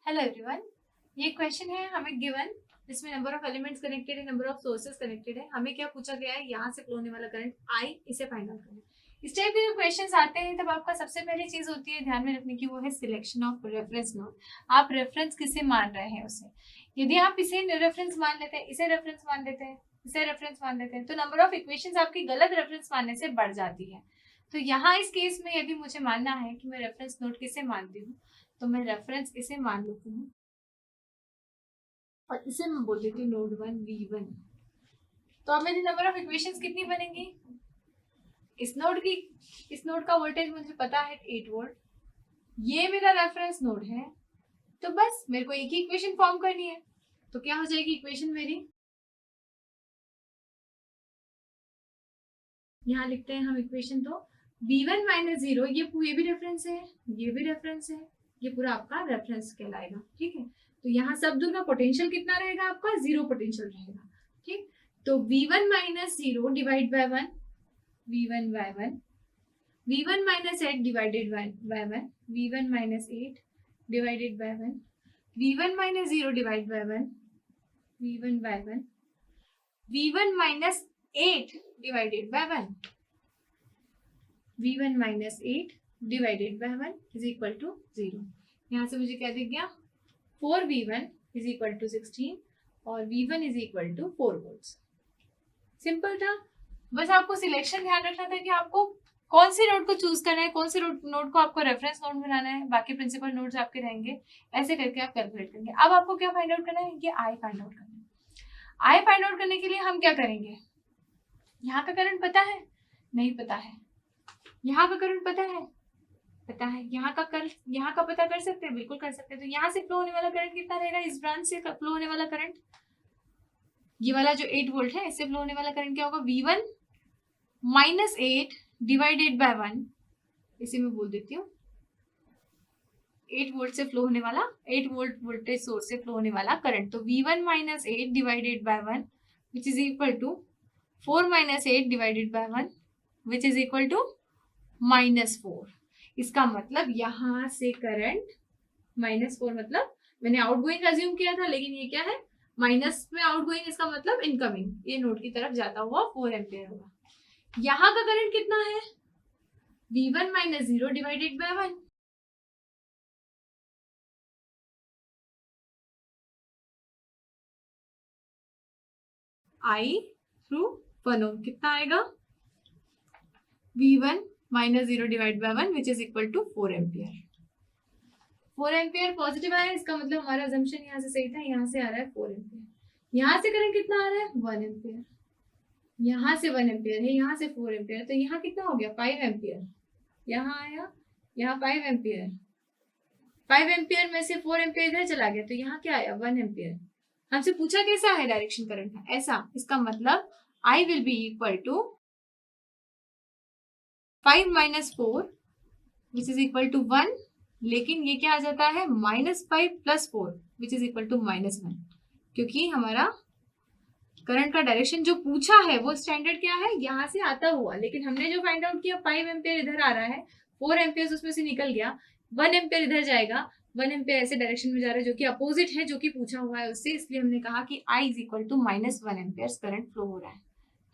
Hello everyone, ये question है हमें गिवन जिसमें नंबर ऑफ एलिमेंट्स कनेक्टेड है, नंबर ऑफ सोर्सेज कनेक्टेड है। हमें क्या पूछा गया है, यहाँ से फ्लो होने वाला करंट आई, इसे फाइंड आउट करना है। इस टाइप के जो क्वेश्चंस आते हैं तब आपका सबसे पहली चीज होती है ध्यान में रखने की, वो है सिलेक्शन ऑफ रेफरेंस नोड। आप रेफरेंस किसे मान रहे हैं उसे। यदि आप इसे रेफरेंस मान लेते हैं, इसे रेफरेंस मान लेते हैं, इसे रेफरेंस मान लेते हैं, तो नंबर ऑफ इक्वेशंस आपकी गलत रेफरेंस मानने से बढ़ जाती है। तो यहाँ इस केस में यदि मुझे मानना है कि मैं रेफरेंस नोड किसे मानती हूँ, तो मैं रेफरेंस इसे मान लेती हूँ और इसे मैं बोल देती हूँ नोड 1 V1। तो अब मेरी नंबर ऑफ इक्वेशंस कितनी बनेंगी, इस नोड का वोल्टेज मुझे पता है 8 वोल्ट, ये मेरा रेफरेंस नोड है। तो बस मेरे को एक ही इक्वेशन फॉर्म करनी है। तो क्या हो जाएगी इक्वेशन मेरी, यहाँ लिखते हैं हम इक्वेशन। तो V1 माइनस 0, ये भी रेफरेंस है, ये भी रेफरेंस है, ये पूरा आपका रेफरेंस कहलाएगा। ठीक है, तो यहाँ सब दूर का पोटेंशियल कितना रहेगा आपका, 0 पोटेंशियल रहेगा। ठीक, तो V1 minus 0 divide by 1, V1 by 1, V1 minus 8 divided by 1, V1 minus 8 divided by 1, V1 minus 0 divide by 1, V1 by 1, V1 minus 8 divided by 1, V1 minus 8 divided by 1 is equal to 0। यहाँ से मुझे क्या दिख गया, 4V1 is equal to 16 और V1 is equal to 4 volts. Simple था, बस आपको सिलेक्शन ध्यान रखना था कि आपको कौन सी नोड को चूज करना है, कौन से नोड को आपको रेफरेंस नोड बनाना है, बाकी प्रिंसिपल नोड्स आपके रहेंगे। ऐसे करके आप कैलकुलेट करेंगे। अब आपको क्या फाइंड आउट करना है, ये आई फाइंड आउट करना है। आई फाइंड आउट करने के लिए हम क्या करेंगे, यहाँ का करंट पता है, नहीं पता है, यहाँ का करंट पता है, पता है, यहाँ का पता कर सकते हैं, बिल्कुल कर सकते हैं। तो यहाँ से फ्लो होने वाला करंट कितना रहेगा, इस ब्रांच से फ्लो होने वाला करंट, ये वाला जो 8 वोल्ट है, इससे फ्लो होने वाला करंट क्या होगा, V1 माइनस 8 डिवाइडेड बाय 1, इसे मैं बोल देती हूँ 8 वोल्ट से फ्लो होने वाला, 8 वोल्ट वोल्टेज सोर्स से फ्लो होने वाला करंट। तो V1 minus 8 divided by 1 which is equal to 4 minus 8 divided by 1 which is equal to -4। इसका मतलब यहाँ से करंट -4, मतलब मैंने आउटगोइंग अज्यूम किया था, लेकिन ये क्या है, माइनस में आउटगोइंग, इसका मतलब इनकमिंग, ये नोड की तरफ जाता हुआ 4 एम्पियर होगा। यहाँ का करंट कितना है, V1 minus 0 divided by 1, I through 1 ohm कितना आएगा, V1 minus 0 divide by 1 which is equal to 4 ampere. 4 ampere positive आया, इसका मतलब हमारा अजम्पशन यहाँ से सही था, यहाँ से आ रहा है 4 एम्पियर। यहाँ से करंट कितना आ रहा है, 1 एम्पियर, यहाँ से 1 एम्पियर है, यहाँ से 4 एम्पियर, तो यहाँ कितना हो गया, 5 एम्पियर। यहाँ आया, यहाँ 5 एम्पियर, 5 एम्पियर में से 4 एम्पियर इधर चला गया, तो यहाँ क्या आया, 1 एम्पियर। हमसे पूछा कैसा है डायरेक्शन करंट है, ऐसा, इसका मतलब I will be equal to 5 minus 4 which is equal to 1, लेकिन ये क्या आ जाता है, -5 plus 4 which is equal to -1, क्योंकि हमारा करंट का डायरेक्शन जो पूछा है वो स्टैंडर्ड क्या है, यहाँ से आता हुआ, लेकिन हमने जो फाइंड आउट किया 5 एम्पियर इधर आ रहा है, 4 एम्पियर उसमें से निकल गया, 1 एम्पियर इधर जाएगा, 1 एम्पियर ऐसे डायरेक्शन में जा रहा है जो कि अपोजिट है, जो कि पूछा हुआ है उससे, इसलिए हमने कहा कि I is equal to -1 ampere current flow हो रहा है।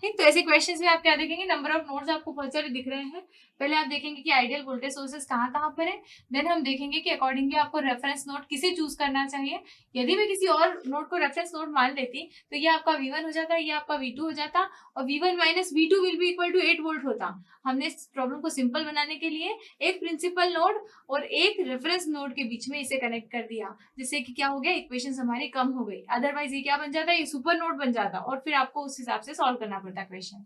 ठीक, तो ऐसे क्वेश्चंस में आप क्या देखेंगे, नंबर ऑफ नोड्स आपको बहुत सारे दिख रहे हैं। पहले आप देखेंगे कि आइडियल वोल्टेज सोर्सेस कहाँ पर है, देन हम देखेंगे कि अकॉर्डिंगली आपको रेफरेंस नोड किसे चूज करना चाहिए। यदि मैं किसी और नोड को रेफरेंस नोड मान लेती तो ये आपका V1 हो जाता, ये आपका V2 हो जाता, और V1 minus V2 will be equal to 8 volt होता। हमने इस प्रॉब्लम को सिंपल बनाने के लिए एक प्रिंसिपल नोड और एक रेफरेंस नोड के बीच में इसे कनेक्ट कर दिया, जिससे कि क्या हो गया, इक्वेशंस हमारी कम हो गई। अदरवाइज ये क्या बन जाता है, ये सुपर नोड बन जाता और फिर आपको उस हिसाब से सॉल्व करना पड़ता क्वेश्चन।